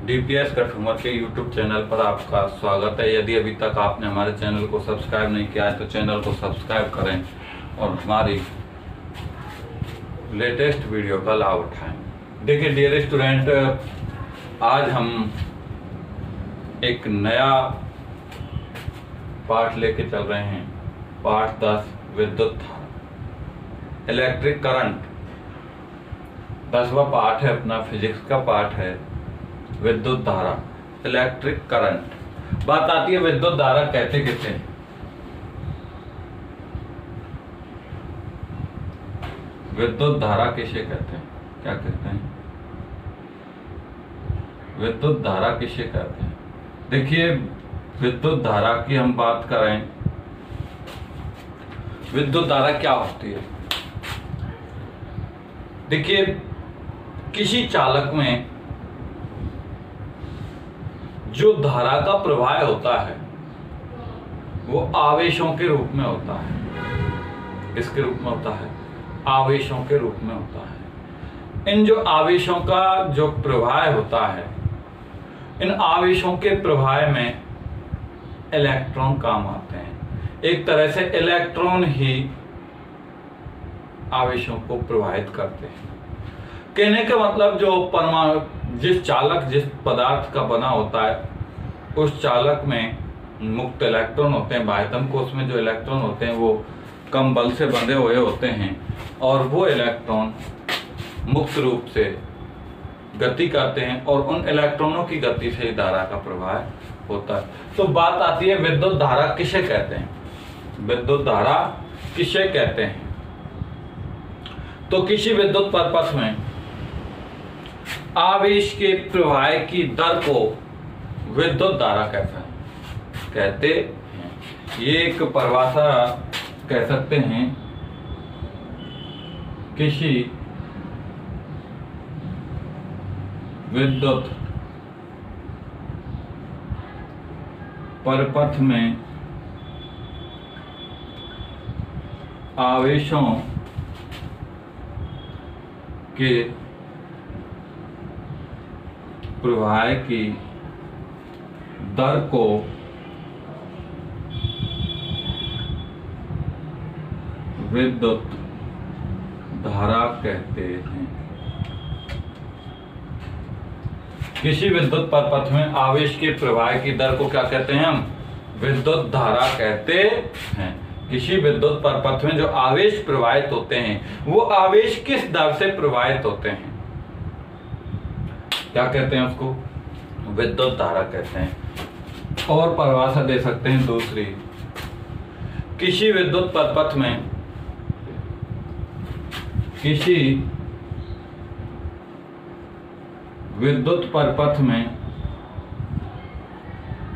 DPS customer के YouTube channel पर आपका स्वागत है। यदि अभी तक आपने हमारे चैनल को सब्सक्राइब नहीं किया है तो चैनल को सब्सक्राइब करें और हमारी लेटेस्ट वीडियो का लाभ उठाएं। देखिए डियर स्टूडेंट, आज हम एक नया पाठ लेके चल रहे हैं। पाठ 10 विद्युत धारा, इलेक्ट्रिक करंट। 10वां पाठ है अपना, फिजिक्स का पाठ है विद्युत धारा, इलेक्ट्रिक करंट। बात आती है विद्युत धारा कहते किसे हैं। विद्युत धारा किसे कहते हैं, क्या कहते हैं? विद्युत धारा किसे कहते हैं? देखिए विद्युत धारा की हम बात करें, विद्युत धारा क्या होती है। देखिए किसी चालक में जो धारा का प्रवाह होता है वो आवेशों के रूप में होता है। किसके रूप में होता है? आवेशों के रूप में होता है। इन जो आवेशों का जो प्रवाह होता है, इन आवेशों के प्रवाह में इलेक्ट्रॉन काम आते हैं। एक तरह से इलेक्ट्रॉन ही आवेशों को प्रवाहित करते हैं। कहने का मतलब जो परमाणु, जिस चालक जिस पदार्थ का बना होता है उस चालक में मुक्त इलेक्ट्रॉन होते हैं। बाह्यतम कोश में जो इलेक्ट्रॉन होते हैं वो कम बल से बंधे हुए होते हैं और वो इलेक्ट्रॉन मुक्त रूप से गति करते हैं और उन इलेक्ट्रॉनों की गति से ही धारा का प्रवाह होता है। तो बात आती है विद्युत धारा किसे कहते हैं। विद्युत धारा किसे कहते हैं? तो किसी विद्युत परिपथ में आवेश के प्रवाह की दर को विद्युत धारा कहते हैं। ये एक परिभाषा कह सकते हैं। किसी विद्युत परिपथ में आवेशों के प्रवाह की दर को विद्युत धारा कहते हैं। किसी विद्युत परिपथ में आवेश के प्रवाह की दर को क्या कहते हैं हम? विद्युत धारा कहते हैं। किसी विद्युत परिपथ में जो आवेश प्रवाहित होते हैं वो आवेश किस दर से प्रवाहित होते हैं, क्या कहते हैं? उसको विद्युत धारा कहते हैं। और परिभाषा दे सकते हैं दूसरी, किसी विद्युत परिपथ में, किसी विद्युत परिपथ में,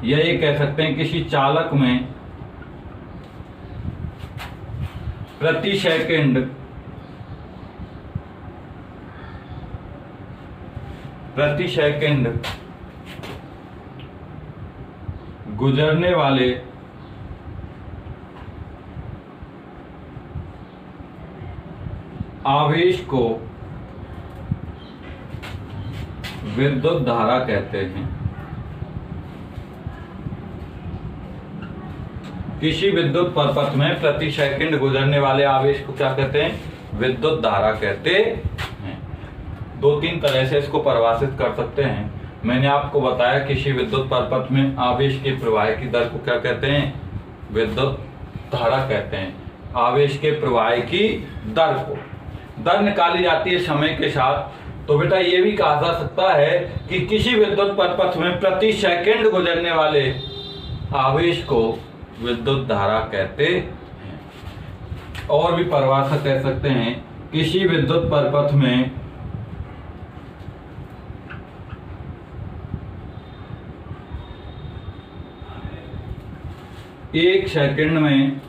या ये कह सकते हैं किसी चालक में प्रति सेकंड गुजरने वाले आवेश को विद्युत धारा कहते हैं। किसी विद्युत परिपथ में प्रति सेकंड गुजरने वाले आवेश को क्या कहते हैं? विद्युत धारा कहते हैं। 2-3 तरह से इसको परिभाषित कर सकते हैं। मैंने आपको बताया किसी विद्युत परिपथ में आवेश के प्रवाह की दर को क्या कहते हैं? विद्युत धारा कहते हैं। आवेश के प्रवाह की दर को, दर निकाली जाती है समय के साथ। तो बेटा ये भी कहा जा सकता है कि किसी विद्युत परिपथ में प्रति सेकंड गुजरने वाले आवेश को विद्युत धारा कहते हैं। और भी परिभाषा कह सकते हैं, किसी विद्युत परिपथ में एक सेकंड में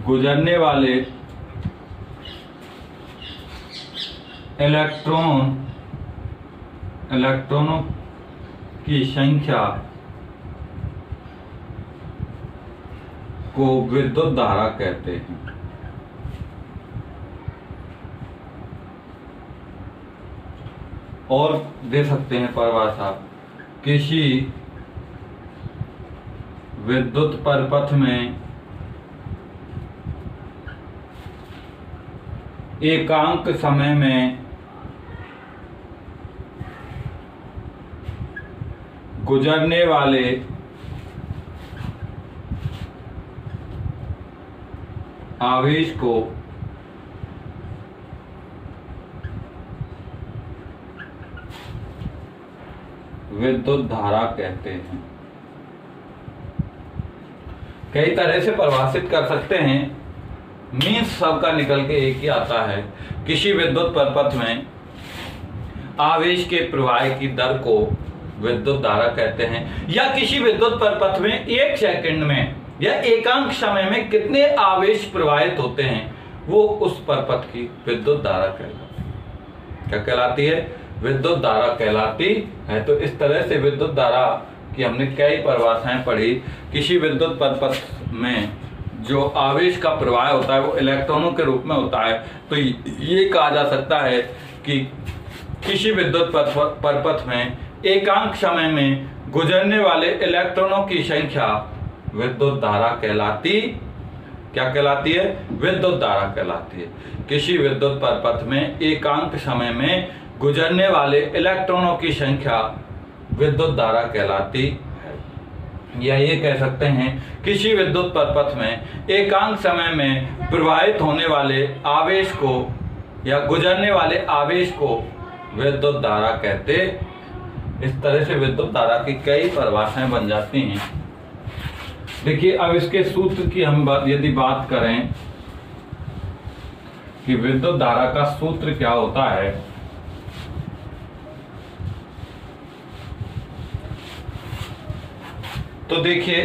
गुजरने वाले इलेक्ट्रॉनों की संख्या को विद्युत धारा कहते हैं। और दे सकते हैं परिभाषा, किसी विद्युत परिपथ में एकांक समय में गुजरने वाले आवेश को विद्युत धारा कहते हैं। कई तरह से परिभाषित कर सकते हैं, मीन्स सबका निकल के एक ही आता है। किसी विद्युत परिपथ में आवेश के प्रवाह की दर को विद्युत धारा कहते हैं, या किसी विद्युत परिपथ में एक सेकंड में या एकांक समय में कितने आवेश प्रवाहित होते हैं, वो उस परिपथ की विद्युत धारा कहलाती है। क्या कहलाती है? विद्युत धारा कहलाती है। तो इस तरह से विद्युत धारा की हमने कई परिभाषाएं पढ़ी। किसी विद्युत परिपथ में जो आवेश का प्रवाह होता है वो इलेक्ट्रॉनों के रूप में होता है। तो ये कहा जा सकता है कि किसी विद्युत परिपथ में एकांक समय में गुजरने वाले इलेक्ट्रॉनों की संख्या विद्युत धारा कहलाती, क्या कहलाती है? विद्युत धारा कहलाती है। किसी विद्युत परिपथ में एकांक समय में गुजरने वाले इलेक्ट्रॉनों की संख्या विद्युत धारा कहलाती है। या ये कह सकते हैं, किसी विद्युत परिपथ में एकांक समय में प्रवाहित होने वाले आवेश को या गुजरने वाले आवेश को विद्युत धारा कहते। इस तरह से विद्युत धारा की कई परिभाषाएं बन जाती हैं। देखिए, अब इसके सूत्र की हम यदि बात करें कि विद्युत धारा का सूत्र क्या होता है, तो देखिए,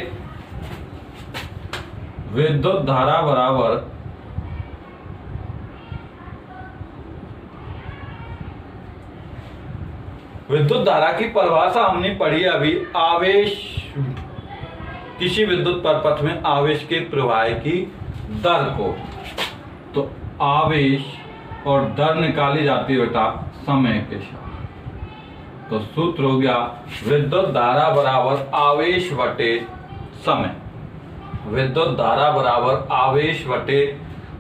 विद्युत धारा बराबर विद्युत धारा की परिभाषा हमने पढ़ी अभी, आवेश, किसी विद्युत परिपथ में आवेश के प्रवाह की दर को। तो आवेश और दर निकाली जाती है बेटा समय के साथ। तो सूत्र हो गया विद्युत धारा बराबर आवेश बटे समय। विद्युत धारा बराबर आवेश बटे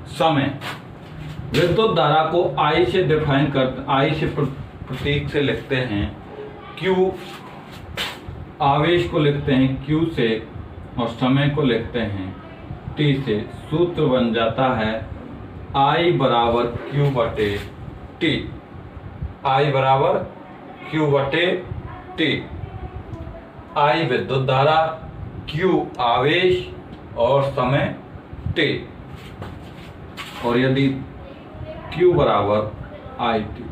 समय। विद्युत धारा को I से डिफाइन करते, I से प्रतीक से लिखते हैं, Q, आवेश को लिखते हैं Q से और समय को लिखते हैं T से। सूत्र बन जाता है I बराबर Q बटे T। I बराबर Q बटे T। I विद्युत धारा, Q आवेश और समय T। और यदि Q बराबर IT,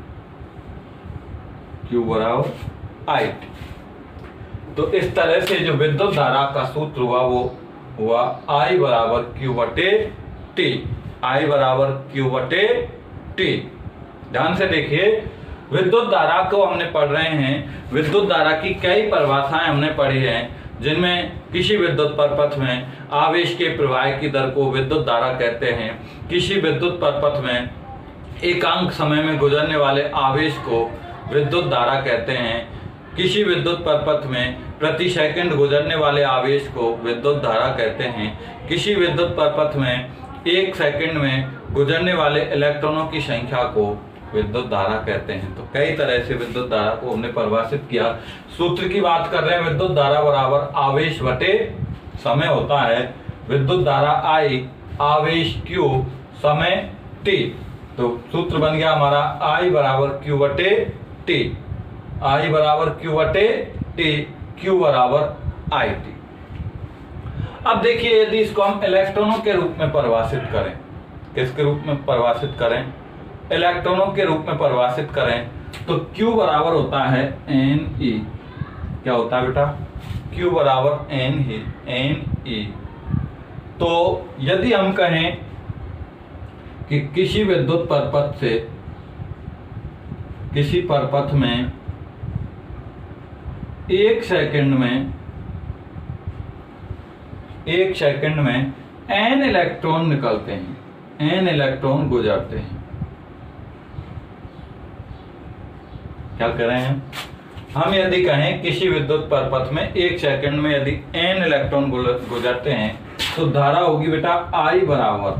Q बराबर IT, तो इस तरह से जो विद्युत धारा का सूत्र हुआ वो हुआ I बराबर Q बटे T। I बराबर Q बटे T। ध्यान से देखिए, विद्युत धारा को हमने पढ़ रहे हैं। विद्युत धारा की कई परिभाषाएं हमने पढ़ी हैं, जिनमें किसी विद्युत परिपथ में आवेश के प्रवाह की दर को विद्युत धारा कहते हैं। किसी विद्युत परिपथ में एकांक समय में गुजरने वाले आवेश को विद्युत धारा कहते हैं। किसी विद्युत परिपथ में प्रति सेकंड गुजरने वाले आवेश को विद्युत धारा कहते हैं। किसी विद्युत परिपथ में एक सेकंड में गुजरने वाले इलेक्ट्रॉनों की संख्या को विद्युत धारा कहते हैं। तो कई तरह से विद्युत धारा को हमने परिभाषित किया। सूत्र की बात कर रहे हैं, विद्युत धारा बराबर आवेश बटे समय होता है। विद्युत धारा I, आवेश Q, समय T। तो सूत्र बन गया हमारा I बराबर Q बटे T। I बराबर Q बटे T, Q बराबर IT। अब देखिए, यदि इसको हम इलेक्ट्रॉनों के रूप में परिभाषित करें, किसके रूप में परिभाषित करें? इलेक्ट्रॉनों के रूप में परिभाषित करें तो Q बराबर होता है Ne। क्या होता है बेटा? Q बराबर Ne। तो यदि हम कहें कि किसी विद्युत परिपथ से किसी परिपथ में एक सेकंड में n इलेक्ट्रॉन निकलते हैं, n इलेक्ट्रॉन गुजरते हैं। क्या कह रहे हैं हम यदि कहें किसी विद्युत परपथ में 1 सेकंड में यदि n इलेक्ट्रॉन गुजरते हैं तो धारा होगी बेटा I बराबर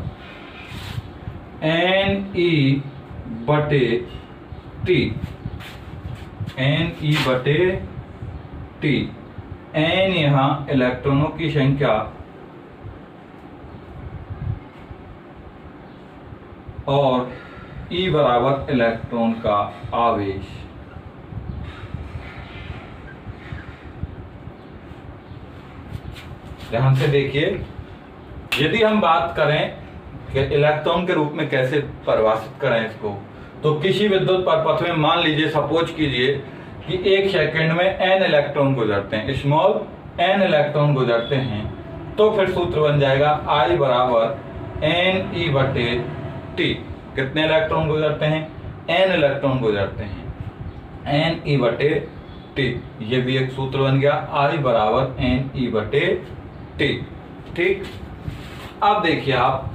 NE बटे T, NE बटे T। n यहाँ इलेक्ट्रॉनों की संख्या और E बराबर इलेक्ट्रॉन का आवेश। ध्यान से देखिए, यदि हम बात करें कि इलेक्ट्रॉन के रूप में कैसे परिभाषित करें इसको, तो किसी विद्युत परपथ में मान लीजिए, सपोज कीजिए कि 1 सेकंड में n इलेक्ट्रॉन गुजरते हैं, स्मॉल n इलेक्ट्रॉन गुजरते हैं, तो फिर सूत्र बन जाएगा I बराबर NE बटे T। कितने इलेक्ट्रॉन गुजरते हैं? n इलेक्ट्रॉन गुजरते हैं, NE बटे T। ये भी एक सूत्र बन गया, I बराबर NE बटे T। ठीक, अब देखिए आप,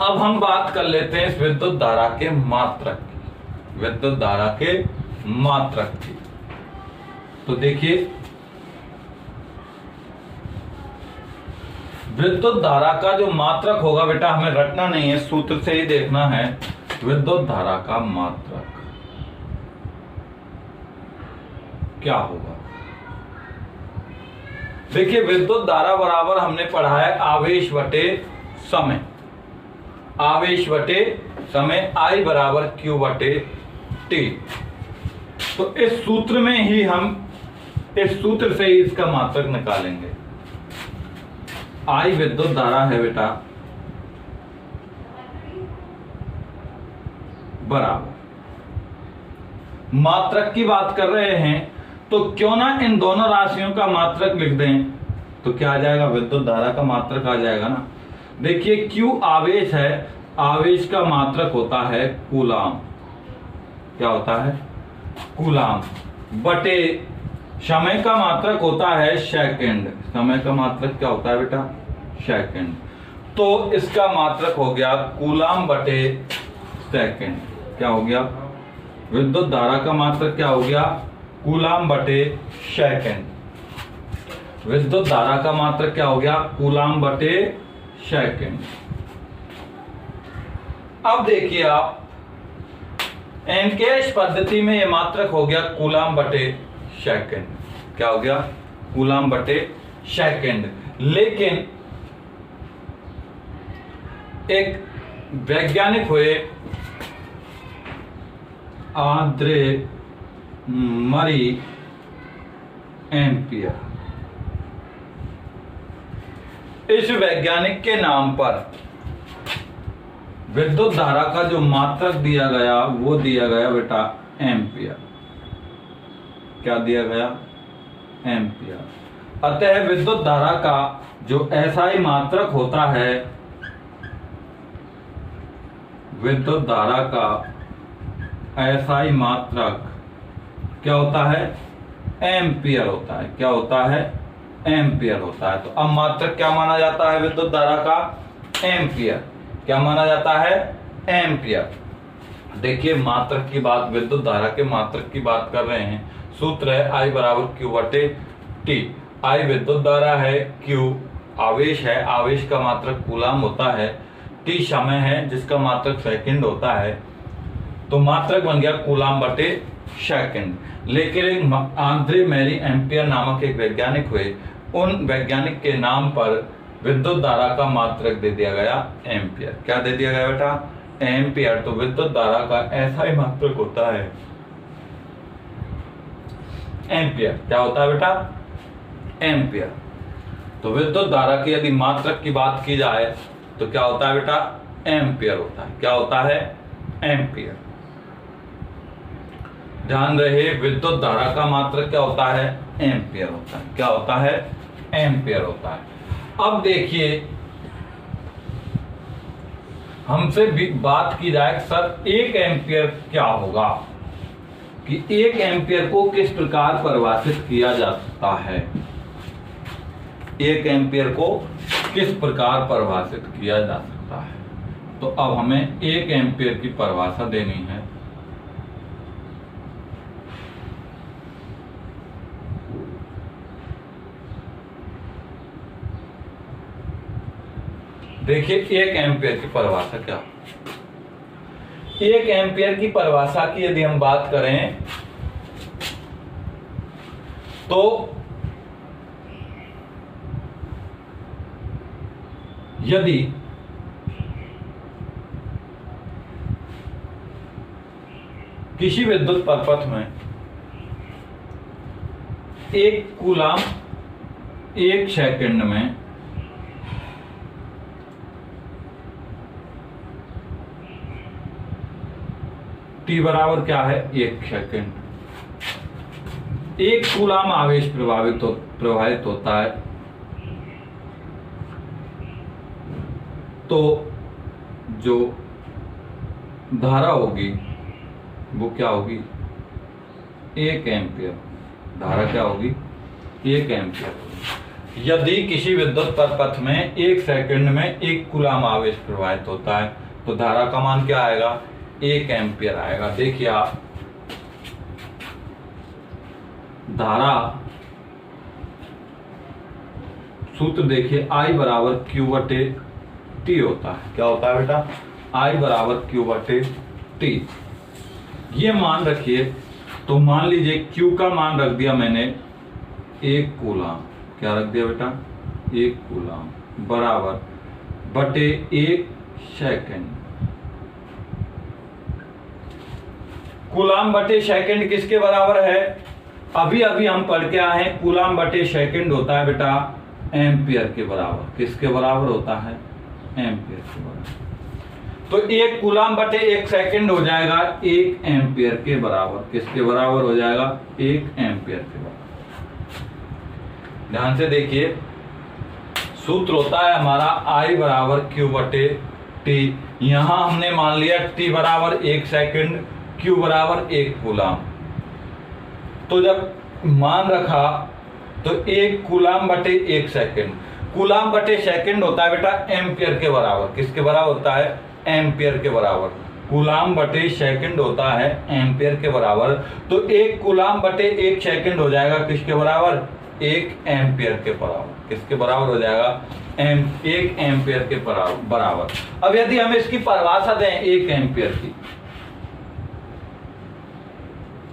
अब हम बात कर लेते हैं इस विद्युत धारा के मात्रक की, विद्युत धारा के मात्रक की। तो देखिए, विद्युत धारा का जो मात्रक होगा बेटा, हमें रटना नहीं है, सूत्र से ही देखना है। विद्युत धारा का मात्रक क्या होगा? देखिए, विद्युत धारा बराबर हमने पढ़ा है आवेश बटे समय, आवेश बटे समय, I बराबर Q बटे T। तो इस सूत्र में ही हम, इस सूत्र से ही इसका मात्रक निकालेंगे। I विद्युत धारा है बेटा, बराबर, मात्रक की बात कर रहे हैं तो क्यों ना इन दोनों राशियों का मात्रक लिख दें, तो क्या आ जाएगा? विद्युत धारा का मात्रक आ जाएगा ना। देखिए, Q आवेश है, आवेश का मात्रक होता है कूलाम। क्या होता है? कूलाम। बटे समय का मात्रक होता है सेकंड। समय का मात्रक क्या होता है बेटा? सेकंड। तो इसका मात्रक हो गया कूलाम बटे सेकंड। क्या हो गया? विद्युत धारा का मात्रक क्या हो गया? कूलाम बटे सेकंड। विद्युत धारा का मात्रक क्या हो गया? कूलाम बटे सेकंड। अब देखिए आप, एनकेश पद्धति में यह मात्रक हो गया कूलाम बटे सेकंड। क्या हो गया? कूलाम बटे सेकंड। लेकिन एक वैज्ञानिक हुए आंद्रे मरी एम्पियर, इस वैज्ञानिक के नाम पर विद्युत धारा का जो मात्रक दिया गया वो दिया गया बेटा एम्पियर। क्या दिया गया? एम्पियर। अतः विद्युत धारा का जो SI मात्रक होता है, विद्युत धारा का SI मात्रक क्या होता है? एम्पियर होता है। क्या होता है? एम्पियर होता है। तो अब मात्रक क्या माना जाता है विद्युत धारा का? एम्पियर। क्या माना जाता है? एम्पियर। देखिए, मात्रक की बात, विद्युत धारा के मात्रक की बात कर रहे हैं। सूत्र है I बराबर Q बटे T। I विद्युत धारा है, Q आवेश है, आवेश का मात्रक कूलाम होता है, T समय है जिसका मात्रक सेकंड होता है। तो मात्रक बन गया कूलाम बटे सेकंड। लेकिन एक आंद्रे मैरी एम्पियर नामक एक वैज्ञानिक हुए, उन वैज्ञानिक के नाम पर विद्युत धारा का मात्रक दे दिया गया एम्पियर। क्या दे दिया गया बेटा? एम्पियर। तो विद्युत धारा का SI मात्रक होता है एम्पियर। क्या होता है बेटा? एम्पियर। तो विद्युत धारा की यदि मात्रक की बात की जाए तो क्या होता है बेटा? एम्पियर होता है। क्या होता है? एम्पियर। ध्यान रहे, विद्युत धारा का मात्रक क्या होता है? एम्पियर होता है। क्या होता है? एम्पियर होता है। अब देखिए, हमसे भी बात की जाए सर 1 एम्पियर क्या होगा, कि 1 एम्पियर को किस प्रकार परिभाषित किया जा सकता है। 1 एम्पियर को किस प्रकार परिभाषित किया जा सकता है। तो अब हमें 1 एम्पियर की परिभाषा देनी है। देखिए 1 एम्पियर की परिभाषा क्या, 1 एम्पियर की परिभाषा की यदि हम बात करें तो यदि किसी विद्युत परिपथ में 1 कूलाम 1 सेकंड में T बराबर क्या है 1 सेकंड, 1 कूलाम आवेश प्रवाहित होता है, तो जो धारा होगी वो क्या होगी 1 एम्पियर, धारा क्या होगी 1 एम्पियर। यदि किसी विद्युत परिपथ में 1 सेकंड में 1 कूलाम आवेश प्रवाहित होता है तो धारा का मान क्या आएगा 1 एम्पियर आएगा। देखिए आप धारा सूत्र देखिए I बराबर Q बटे T होता है। क्या होता है बेटा I बराबर Q बटे T। ये मान रखिए, तो मान लीजिए Q का मान रख दिया मैंने 1 कूलाम, क्या रख दिया बेटा 1 कूलाम बराबर बटे 1 सेकंड। कूलाम बटे सेकंड किसके बराबर है, अभी अभी हम पढ़ के आए हैं, कूलाम बटे सेकंड होता है बेटा एम्पियर के बराबर। किसके बराबर होता है एम्पियर के बराबर। तो 1 कूलाम बटे 1 सेकंड हो जाएगा 1 एम्पियर के बराबर। किसके बराबर हो जाएगा 1 एम्पियर के बराबर। ध्यान से देखिए, सूत्र होता है हमारा I बराबर Q बटे T। यहां हमने मान लिया T बराबर 1 सेकंड, Q बराबर 1 कूलाम। तो जब मान रखा तो 1 कूलाम बटे 1 सेकंड, कूलाम बटे सेकंड होता है बेटा एम्पियर के बराबर। किसके बराबर होता है एम्पियर के बराबर। कूलाम बटे सेकंड होता है एम्पियर के बराबर। तो 1 कूलाम बटे 1 सेकंड हो जाएगा किसके बराबर 1 एम्पियर के बराबर। किसके बराबर हो जाएगा 1 एम्पियर के बराबर। अब यदि हम इसकी परिभाषा दें 1 एम्पियर की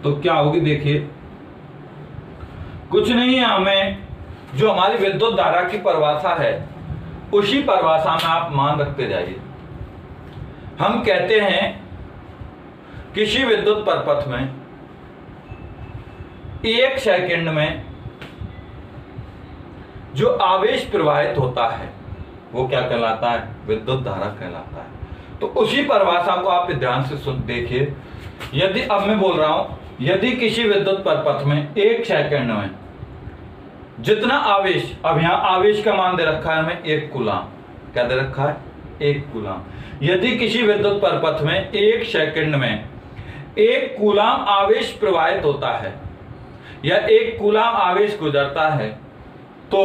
तो क्या होगी, देखिए कुछ नहीं है, हमें जो हमारी विद्युत धारा की परिभाषा है उसी परिभाषा में आप मान रखते जाइए। हम कहते हैं किसी विद्युत परिपथ में 1 सेकंड में जो आवेश प्रवाहित होता है वो क्या कहलाता है विद्युत धारा कहलाता है। तो उसी परिभाषा को आप ध्यान से देखिए। यदि अब मैं बोल रहा हूं, यदि किसी विद्युत परिपथ में 1 सेकंड में जितना आवेश, अब यहां आवेश का मान दे रखा है हमें 1 कूलाम, क्या दे रखा है 1 कूलाम। यदि किसी विद्युत परिपथ में 1 सेकंड में 1 कूलाम आवेश प्रवाहित होता है या 1 कूलाम आवेश गुजरता है तो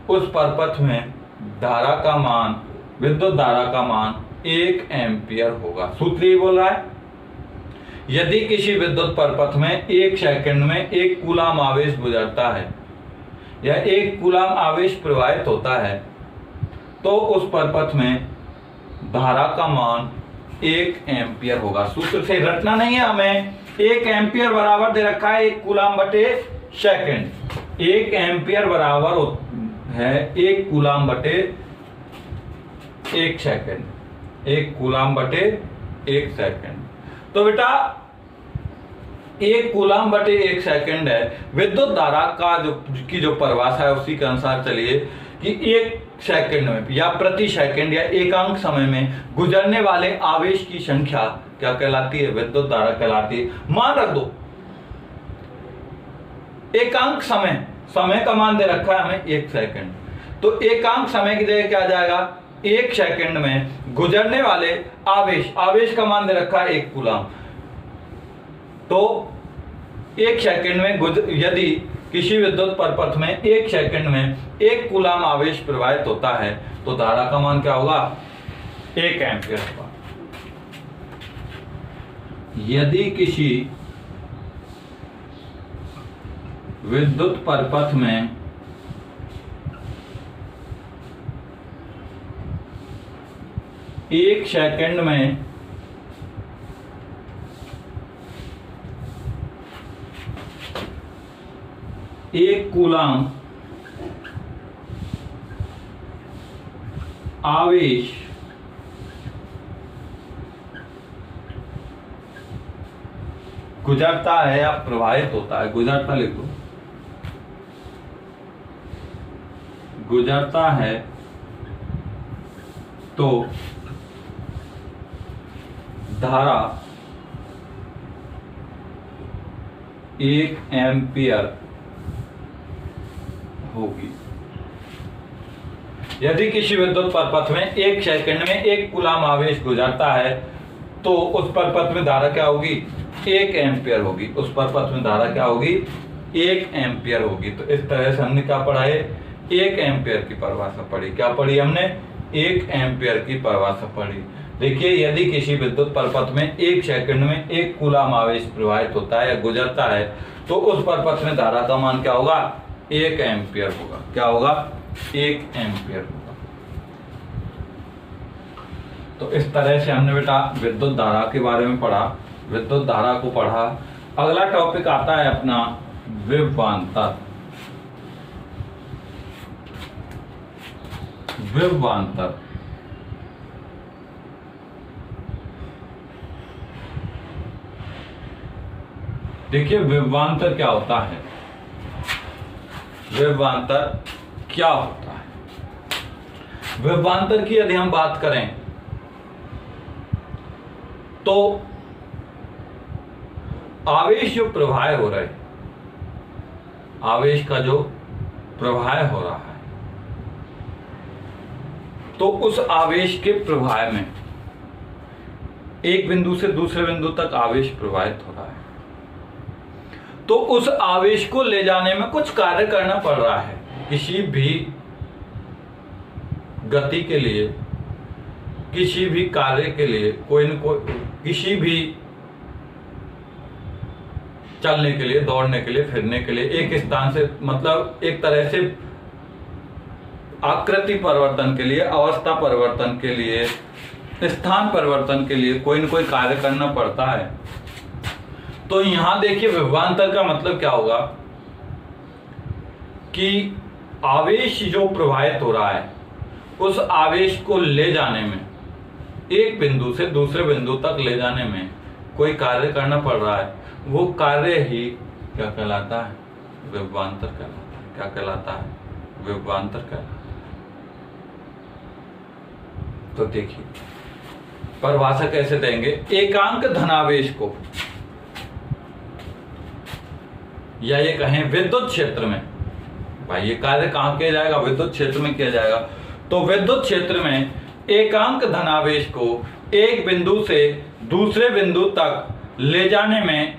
उस परिपथ में धारा का मान, विद्युत धारा का मान 1 एम्पियर होगा। सूत्र ये बोल रहा है यदि किसी विद्युत परिपथ में 1 सेकंड में 1 कूलाम आवेश गुजरता है या 1 कूलाम आवेश प्रवाहित होता है तो उस परिपथ में धारा का मान 1 एम्पियर होगा। सूत्र से रटना नहीं है हमें, 1 एम्पियर बराबर दे रखा है 1 कूलाम बटे सेकंड। 1 एम्पियर बराबर है 1 कूलाम बटे 1 सेकंड, 1 कूलाम बटे 1 सेकंड। तो बेटा 1 कूलाम बटे 1 सेकंड है। विद्युत धारा का जो परिभाषा है उसी के अनुसार चलिए कि 1 सेकंड में या प्रति सेकंड या एकांक समय में गुजरने वाले आवेश की संख्या क्या कहलाती है विद्युत धारा कहलाती है। मान रख दो एकांक समय, समय का मान दे रखा है हमें 1 सेकंड, तो एकांक समय की जगह क्या आ जाएगा 1 सेकंड में गुजरने वाले आवेश, आवेश का मान दे रखा है 1 कूलाम। तो 1 सेकंड में यदि किसी विद्युत परिपथ में 1 सेकंड में 1 कूलाम आवेश प्रवाहित होता है तो धारा का मान क्या होगा 1 एम्पियर होगा। यदि किसी विद्युत परिपथ में 1 सेकंड में एक कूलाम आवेश गुजरता है या प्रवाहित होता है, गुजरता लिख दो, गुजरता है तो धारा 1 एम्पियर होगी। यदि किसी विद्युत परपथ में 1 सेकंड में 1 कूलाम आवेश गुजरता है तो उस परपथ में धारा क्या होगी, 1 एम्पियर होगी। उस परपथ में धारा क्या होगी, 1 एम्पियर होगी। तो इस तरह से हमने क्या पढ़ा है, 1 एम्पियर की परिभाषा पढ़ी। क्या पढ़ी हमने, 1 एम्पियर की परिभाषा पढ़ी। देखिए, यदि किसी विद्युत परपथ में 1 सेकंड में 1 कूलाम आवेश प्रवाहित होता है या गुजरता है तो उस परपथ में धारा का मान क्या होगा, 1 एम्पियर होगा। क्या होगा, 1 एम्पियर होगा। तो इस तरह से हमने बेटा विद्युत धारा के बारे में पढ़ा, विद्युत धारा को पढ़ा। अगला टॉपिक आता है अपना विभवांतर। विभवांतर देखिए, विभवांतर क्या होता है, विभवांतर क्या होता है। विभवांतर की यदि हम बात करें तो आवेश जो प्रवाह हो रहा है, आवेश का जो प्रवाह हो रहा है, तो उस आवेश के प्रवाह में एक बिंदु से दूसरे बिंदु तक आवेश प्रवाहित हो रहा है, तो उस आवेश को ले जाने में कुछ कार्य करना पड़ रहा है। किसी भी गति के लिए, किसी भी कार्य के लिए, कोई न कोई, किसी भी चलने के लिए, दौड़ने के लिए, फिरने के लिए, एक स्थान से मतलब एक तरह से आकृति परिवर्तन के लिए, अवस्था परिवर्तन के लिए, स्थान परिवर्तन के लिए कोई न कोई कार्य करना पड़ता है। तो यहां देखिए, विभवांतर का मतलब क्या होगा कि आवेश जो प्रवाहित हो रहा है उस आवेश को ले जाने में, एक बिंदु से दूसरे बिंदु तक ले जाने में कोई कार्य करना पड़ रहा है। वो कार्य ही क्या कहलाता है, विभवांतर कहलाता है। क्या कहलाता है, विभवांतर कहलाता है। तो देखिए परिभाषा कैसे देंगे, एकांक धनावेश को, या ये कहें विद्युत क्षेत्र में, भाई ये कार्य कहां किया जाएगा, विद्युत क्षेत्र में किया जाएगा। तो विद्युत क्षेत्र में एकांक धनावेश को एक बिंदु से दूसरे बिंदु तक ले जाने में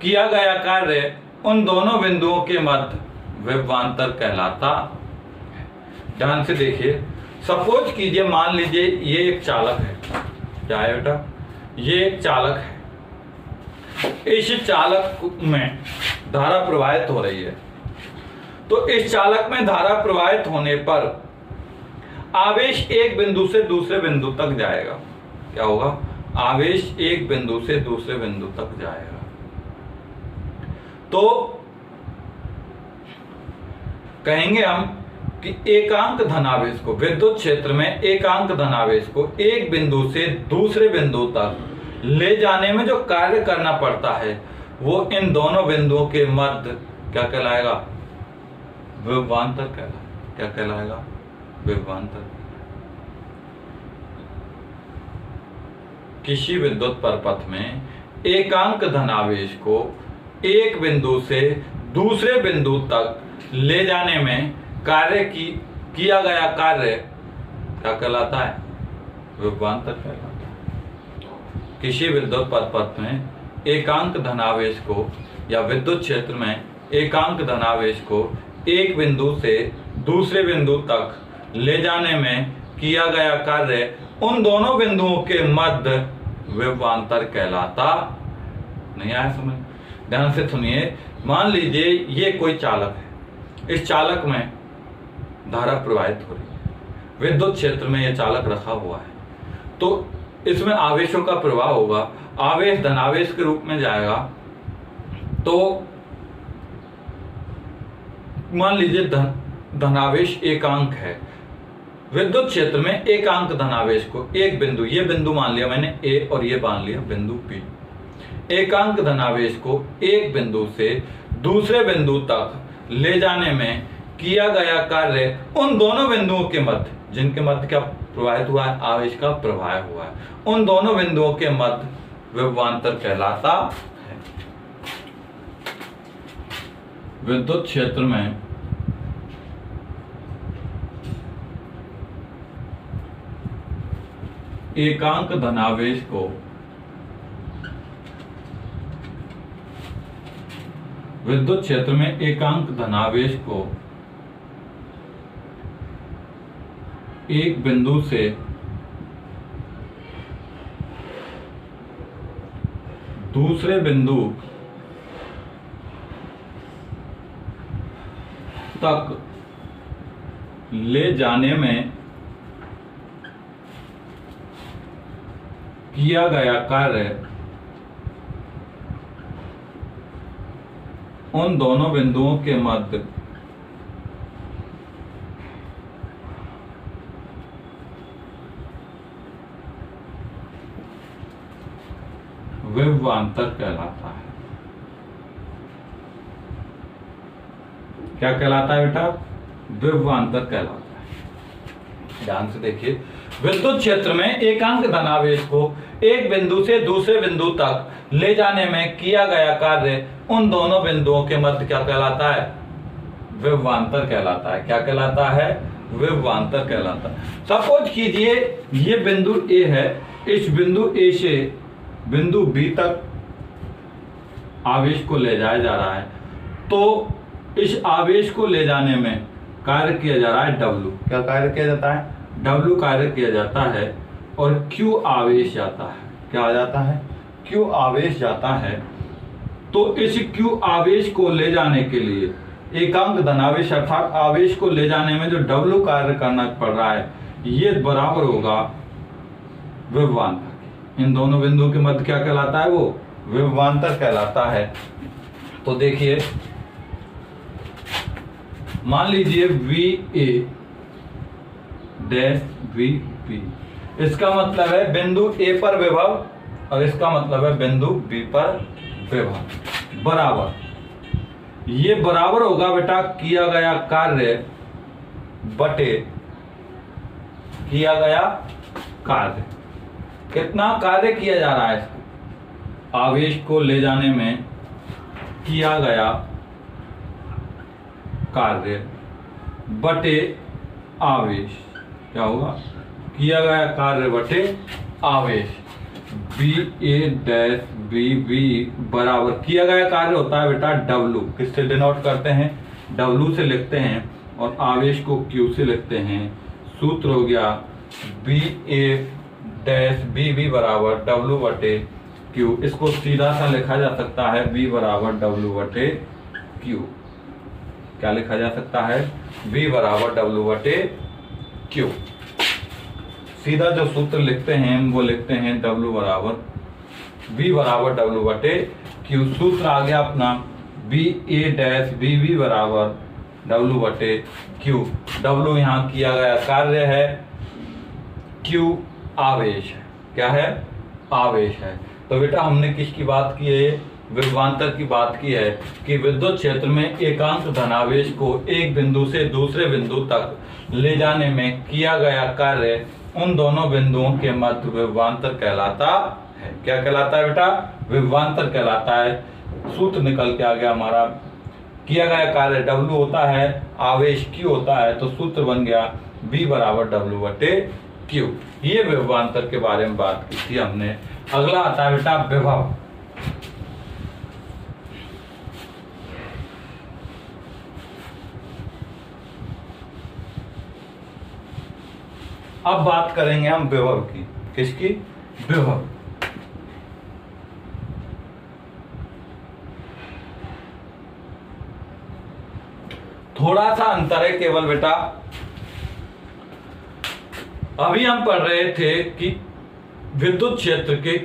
किया गया कार्य उन दोनों बिंदुओं के मध्य विभवांतर कहलाता है। ध्यान से देखिए, सपोज कीजिए, मान लीजिए ये एक चालक है। क्या है बेटा, ये एक चालक है। इस चालक में धारा प्रवाहित हो रही है। तो इस चालक में धारा प्रवाहित होने पर आवेश एक बिंदु से दूसरे बिंदु तक जाएगा। क्या होगा, आवेश एक बिंदु से दूसरे बिंदु तक जाएगा। तो कहेंगे हम कि एकांक धनावेश को, विद्युत क्षेत्र में एकांक धनावेश को एक बिंदु से दूसरे बिंदु तक ले जाने में जो कार्य करना पड़ता है वो इन दोनों बिंदुओं के मध्य क्या कहलाएगा, विभवांतर कहलाएगा। क्या कहलाएगा, विभवांतर। किसी विद्युत परपथ में एकांक धनावेश को एक बिंदु से दूसरे बिंदु तक ले जाने में किया गया कार्य क्या कहलाता है, विभवांतर कहलाता है। किसी विद्युत परपथ में एकांक धनावेश को या विद्युत क्षेत्र में एकांक धनावेश को एक बिंदु से दूसरे बिंदु तक ले जाने में किया गया कार्य उन दोनों बिंदुओं के मध्य विभवांतर कहलाता। नहीं आया समझ, ध्यान से सुनिए। मान लीजिए ये कोई चालक है, इस चालक में धारा प्रवाहित हो रही है, विद्युत क्षेत्र में यह चालक रखा हुआ है। तो इसमें आवेशों का प्रवाह होगा, आवेश धनावेश के रूप में जाएगा। तो मान लीजिए धनावेश एकांक है, विद्युत क्षेत्र में एकांक धनावेश को एक बिंदु, ये बिंदु मान लिया मैंने ए और ये मान लिया बिंदु बी, एकांक धनावेश को एक बिंदु से दूसरे बिंदु तक ले जाने में किया गया कार्य उन दोनों बिंदुओं के मध्य, जिनके मध्य क्या प्रवाहित हुआ है, आवेश का प्रवाह हुआ है, उन दोनों बिंदुओं के मध्य विभवांतर कहलाता है। विद्युत क्षेत्र में एकांक धनावेश को विद्युत क्षेत्र में एकांक धनावेश को एक बिंदु से दूसरे बिंदु तक ले जाने में किया गया कार्य उन दोनों बिंदुओं के मध्य विभवांतर कहलाता है। क्या कहलाता है बेटा? विभवांतर कहलाता है। ध्यान से देखिए, विद्युत क्षेत्र में एकांक धनावेश को एक बिंदु से दूसरे बिंदु तक ले जाने में किया गया कार्य उन दोनों बिंदुओं के मध्य क्या कहलाता है? विभवांतर कहलाता है। क्या कहलाता है? विभवांतर कहलाता है। सपोज कीजिए ये बिंदु ए है, इस बिंदु ए से बिंदु बी तक आवेश को ले जाया जा रहा है, तो इस आवेश को ले जाने में कार्य किया जा रहा है W। क्या कार्य किया जाता है? W कार्य किया जाता है और Q आवेश जाता है। क्या आ जाता है? Q आवेश जाता है। तो इस Q आवेश को ले जाने के लिए एकांक धनावेश अर्थात आवेश को ले जाने में जो W कार्य करना पड़ रहा है, ये बराबर होगा विभवांतर। इन दोनों बिंदुओं के मध्य क्या कहलाता है? वो विभवांतर कहलाता है। तो देखिए, मान लीजिए VA डैश VB, इसका मतलब है बिंदु A पर विभव और इसका मतलब है बिंदु B पर विभव बराबर, ये बराबर होगा बेटा किया गया कार्य बटे किया गया कार्य। कितना कार्य किया जा रहा है? आवेश को ले जाने में किया गया कार्य बटे आवेश। क्या होगा? किया गया कार्य बटे आवेश। BA डैश BB बराबर किया गया कार्य होता है बेटा W। किससे डिनोट करते हैं? W से लिखते हैं और आवेश को Q से लिखते हैं। सूत्र हो गया BA डैश BB बराबर W बटे Q। इसको सीधा सा लिखा जा सकता है B बराबर W बटे Q। क्या लिखा जा सकता है? B बराबर W बटे Q। सीधा जो सूत्र लिखते हैं वो लिखते हैं W बराबर B बराबर W बटे Q। सूत्र आ गया अपना BA डैश BB बराबर W बटे Q। W यहाँ किया गया कार्य है, Q आवेश है। क्या है? आवेश है। तो बेटा हमने किसकी बात की है? विभवांतर की बात की है कि विद्युत क्षेत्र में एकांक धनावेश को एक बिंदु से दूसरे बिंदु तक ले जाने में किया गया कार्य उन दोनों बिंदुओं के मध्य विभवांतर कहलाता है। क्या कहलाता है बेटा? विभवांतर कहलाता है। सूत्र निकल के आ गया हमारा, किया गया कार्य W होता है, आवेश Q होता है, तो सूत्र बन गया B बराबर W बटे Q। ये विभवांतर के बारे में बात की थी हमने। अगला आता है बेटा विभव। अब बात करेंगे हम विभव की। किसकी? विभव। थोड़ा सा अंतर है केवल बेटा, अभी हम पढ़ रहे थे कि विद्युत क्षेत्र के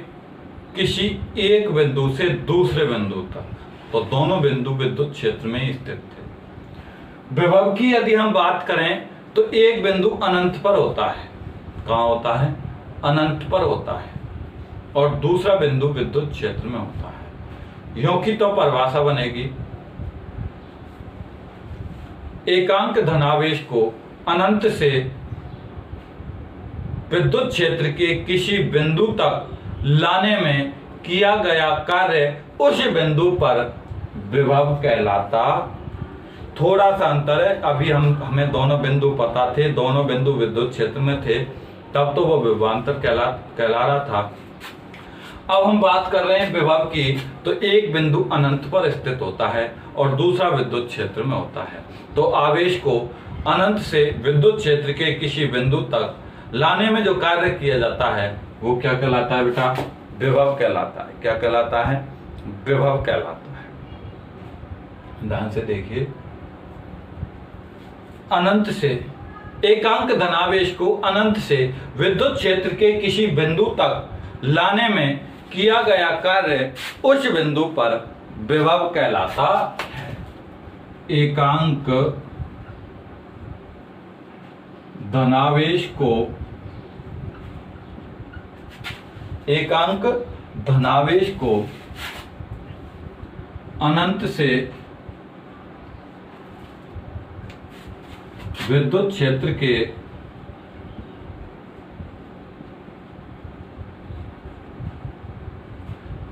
किसी एक बिंदु से दूसरे बिंदु तक, तो दोनों बिंदु विद्युत क्षेत्र में ही स्थित थे। विभव की यदि हम बात करें तो एक बिंदु अनंत पर होता है। कहां होता है? अनंत पर होता है, और दूसरा बिंदु विद्युत क्षेत्र में होता है। यों की तो परिभाषा बनेगी, एकांक धनावेश को अनंत से विद्युत क्षेत्र के किसी बिंदु तक लाने में किया गया कार्य उस बिंदु पर विभव कहलाता। थोड़ा सा अंतर है, अभी हमें दोनों बिंदु पता थे, दोनों बिंदु विद्युत क्षेत्र में थे, तब तो वो विभवांतर कहला रहा था। अब हम बात कर रहे हैं विभव की, तो एक बिंदु अनंत पर स्थित होता है और दूसरा विद्युत क्षेत्र में होता है। तो आवेश को अनंत से विद्युत क्षेत्र के किसी बिंदु तक लाने में जो कार्य किया जाता है वो क्या कहलाता है बेटा? विभव कहलाता है। क्या कहलाता है? विभव कहलाता है। ध्यान से देखिए, अनंत से एकांक धनावेश को अनंत से विद्युत क्षेत्र के किसी बिंदु तक लाने में किया गया कार्य उस बिंदु पर विभव कहलाता है। एकांक धनावेश को अनंत से विद्युत क्षेत्र के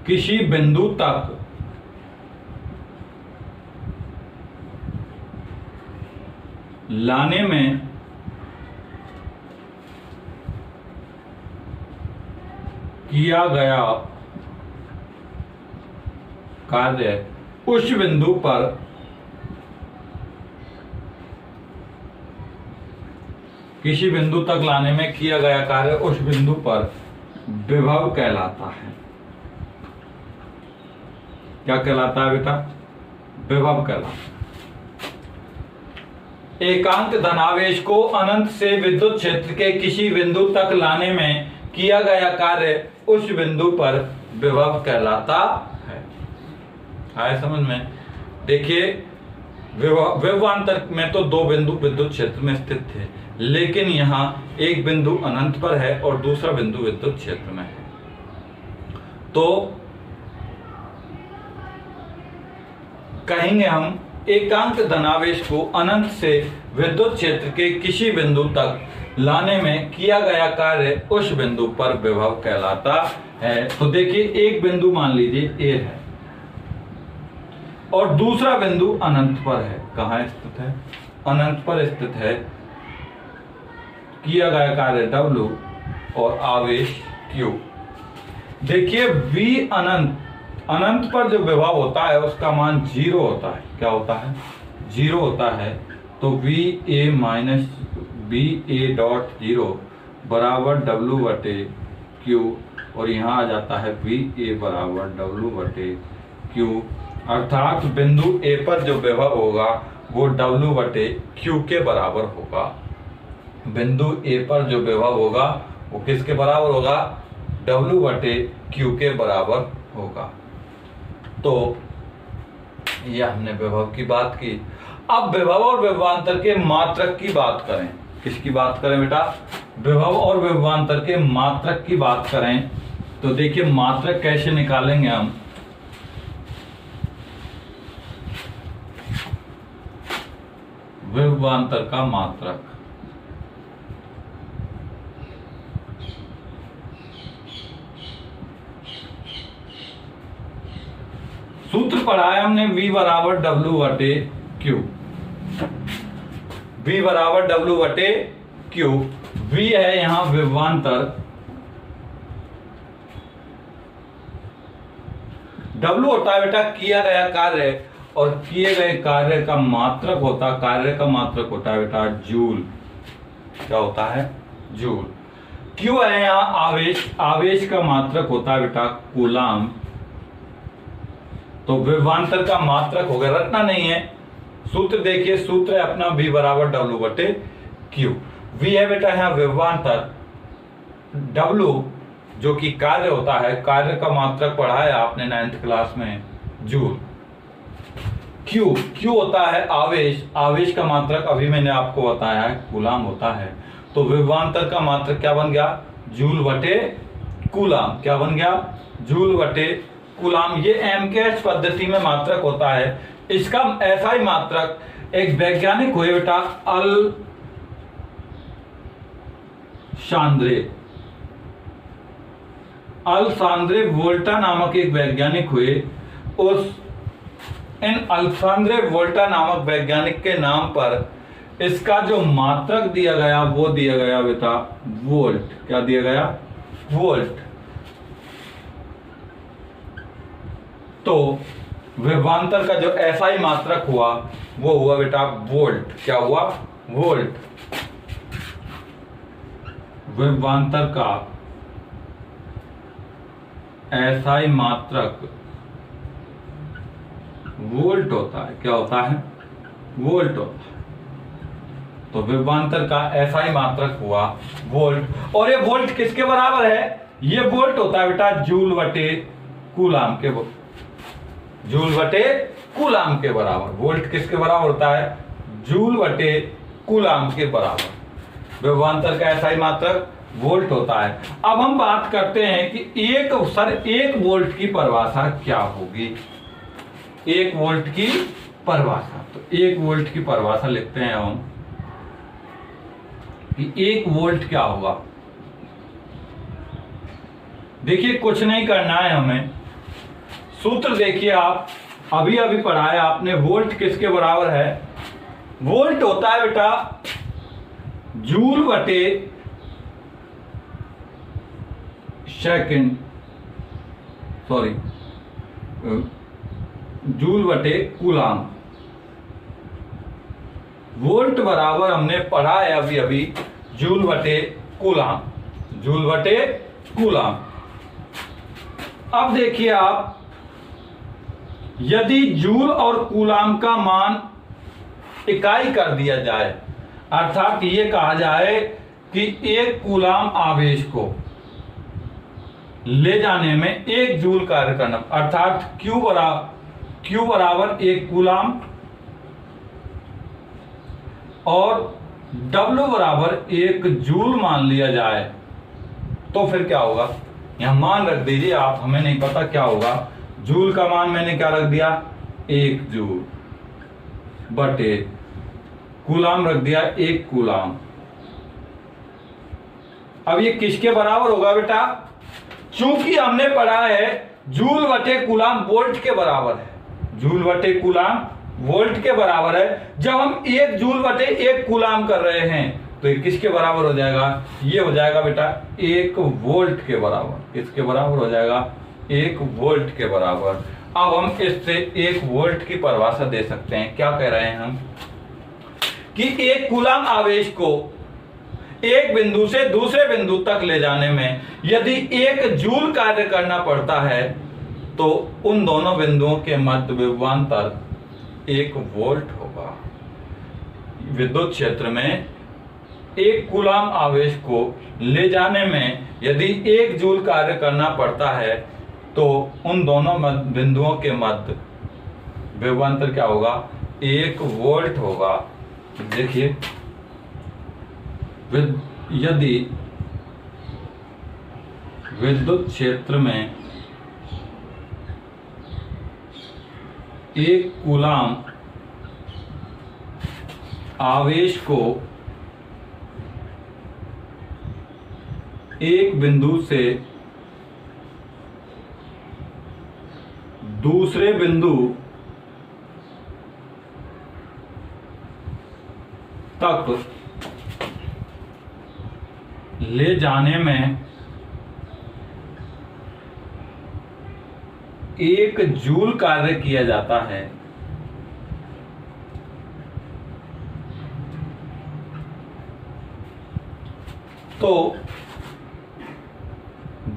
किसी बिंदु तक लाने में किया गया कार्य उस बिंदु पर किसी बिंदु तक लाने में किया गया कार्य उस बिंदु पर विभव कहलाता है। क्या कहलाता है बेटा? विभव कहलाता है। एकांक धनावेश को अनंत से विद्युत क्षेत्र के किसी बिंदु तक लाने में किया गया कार्य उस बिंदु पर विभव कहलाता है। आया समझ में? देखिए, विभवांतर में तो दो बिंदु विद्युत क्षेत्र में स्थित थे, लेकिन यहाँ एक बिंदु अनंत पर है और दूसरा बिंदु विद्युत क्षेत्र में है। तो कहेंगे हम एकांक धनावेश को अनंत से विद्युत क्षेत्र के किसी बिंदु तक लाने में किया गया कार्य उस बिंदु पर विभव कहलाता है। तो देखिए, एक बिंदु मान लीजिए ए है और दूसरा बिंदु अनंत पर है। कहां स्थित है? अनंत पर स्थित है। किया गया कार्य W और आवेश Q। देखिए, V अनंत पर जो विभव होता है उसका मान 0 होता है। क्या होता है? 0 होता है। तो VA माइनस VA डॉट 0 बराबर W बटे Q, और यहाँ आ जाता है VA बराबर W बटे Q, अर्थात बिंदु A पर जो विभव होगा वो W बटे Q के बराबर होगा। बिंदु A पर जो विभव होगा वो किसके बराबर होगा? W बटे Q के बराबर होगा। तो यह हमने विभव की बात की। अब विभव और विभवांतर के मात्रक की बात करें। किसकी बात करें बेटा? विभव और विभवांतर के मात्रक की बात करें। तो देखिए, मात्रक कैसे निकालेंगे हम? विभवांतर का मात्रक, सूत्र पढ़ाया हमने V बराबर W बटे Q। V बराबर W बटे Q। V है यहां विभवांतर, W होता है बेटा किया गया कार्य, और किए गए कार्य का मात्रक होता है बेटा जूल। क्या होता है? जूल। Q है यहाँ आवेश का मात्रक होता है बेटा कूलाम। तो विभवांतर का मात्रक हो गया, रटना नहीं है। सूत्र देखिए, सूत्र है अपना V बराबर W बटे Q। V है बेटा यहाँ विभवांतर, W जो कि कार्य होता है, कार्य का मात्रक पढ़ा है आपने 9th क्लास में, जूल। क्यू, क्यू होता है आवेश, आवेश का मात्रक अभी मैंने आपको बताया है कूलाम होता है। तो विभवांतर का मात्रक क्या बन गया, जूल बटे कूलाम। क्या बन गया, जूल बटे कूलाम। ये एमकेएच पद्धति में मात्रक होता है। इसका ऐसा ही मात्रक एक वैज्ञानिक हुए बेटा अल्सांद्रे वोल्टा नामक एक वैज्ञानिक हुए। इन अल्सांद्रे वोल्टा नामक वैज्ञानिक के नाम पर इसका जो मात्रक दिया गया वो दिया गया बेटा वोल्ट। क्या दिया गया, वोल्ट। तो विभवांतर का जो एसआई मात्रक हुआ वो हुआ बेटा वोल्ट। क्या हुआ, वोल्ट। विभवांतर का एसआई मात्रक वोल्ट होता है। क्या होता है, वोल्ट होता है। तो विभवांतर का एसआई मात्रक हुआ वोल्ट। और ये वोल्ट किसके बराबर है, ये वोल्ट होता है बेटा जूल बटे कूलाम के, जूल बटे कूलाम के बराबर। वोल्ट किसके बराबर होता है, जूल बटे कूलाम के बराबर। विभवांतर का एसआई मात्रक वोल्ट होता है। अब हम बात करते हैं कि एक वोल्ट की परिभाषा क्या होगी। एक वोल्ट की परिभाषा, तो एक वोल्ट की परिभाषा लिखते हैं हम कि एक वोल्ट क्या होगा। देखिए कुछ नहीं करना है हमें, सूत्र देखिए आप अभी अभी पढ़ाया आपने। वोल्ट किसके बराबर है, वोल्ट होता है बेटा जूल बटे सेकंड, सॉरी जूल बटे कूलाम। वोल्ट बराबर हमने पढ़ा है अभी अभी जूल बटे कूलाम, जूल बटे कूलाम। अब देखिए आप, यदि जूल और कूलाम का मान इकाई कर दिया जाए, अर्थात ये कहा जाए कि एक कूलाम आवेश को ले जाने में 1 जूल कार्य करना, अर्थात Q बराबर 1 कूलाम और W बराबर 1 जूल मान लिया जाए, तो फिर क्या होगा, यहां मान रख दीजिए आप, हमें नहीं पता क्या होगा। जूल का मान मैंने क्या रख दिया, 1 जूल बटे कूलाम रख दिया 1 कूलाम। अब ये किसके बराबर होगा बेटा, चूंकि हमने पढ़ा है जूल बटे कूलाम वोल्ट के बराबर है, जूल बटे कूलाम वोल्ट के बराबर है। जब हम 1 जूल बटे 1 कूलाम कर रहे हैं तो ये किसके बराबर हो जाएगा, ये हो जाएगा बेटा 1 वोल्ट के बराबर। किसके बराबर हो जाएगा, 1 वोल्ट के बराबर। अब हम इससे 1 वोल्ट की परिभाषा दे सकते हैं। क्या कह रहे हैं हम कि 1 कूलाम आवेश को एक बिंदु से दूसरे बिंदु तक ले जाने में यदि 1 जूल कार्य करना पड़ता है तो उन दोनों बिंदुओं के मध्य विभवांतर 1 वोल्ट होगा। विद्युत क्षेत्र में 1 कूलाम आवेश को ले जाने में यदि 1 जूल कार्य करना पड़ता है तो उन दोनों बिंदुओं के मध्य विभवांतर क्या होगा, 1 वोल्ट होगा। देखिए यदि विद्युत क्षेत्र में 1 कूलाम आवेश को एक बिंदु से दूसरे बिंदु तक ले जाने में 1 जूल कार्य किया जाता है तो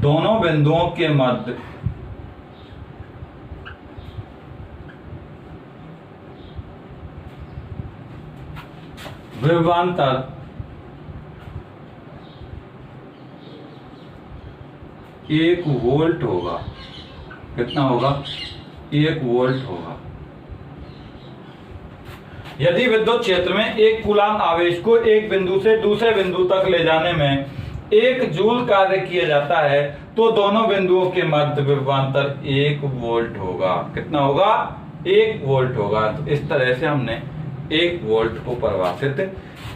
दोनों बिंदुओं के मध्य विभवांतर 1 वोल्ट होगा। कितना होगा? 1 वोल्ट होगा। यदि विद्युत क्षेत्र में एक कूलाम आवेश को एक बिंदु से दूसरे बिंदु तक ले जाने में 1 जूल कार्य किया जाता है तो दोनों बिंदुओं के मध्य विभवांतर 1 वोल्ट होगा। कितना होगा? 1 वोल्ट होगा। तो इस तरह से हमने 1 वोल्ट को परिभाषित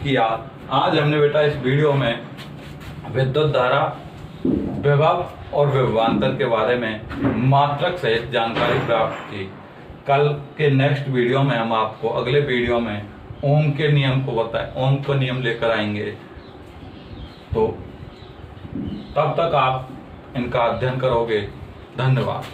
किया। आज हमने बेटा इस वीडियो में विद्युत धारा, विभव और विभवांतर के बारे में मात्रक सहित जानकारी प्राप्त की। कल के नेक्स्ट वीडियो में हम आपको अगले वीडियो में ओम के नियम को ओम का नियम लेकर आएंगे। तो तब तक आप इनका अध्ययन करोगे। धन्यवाद।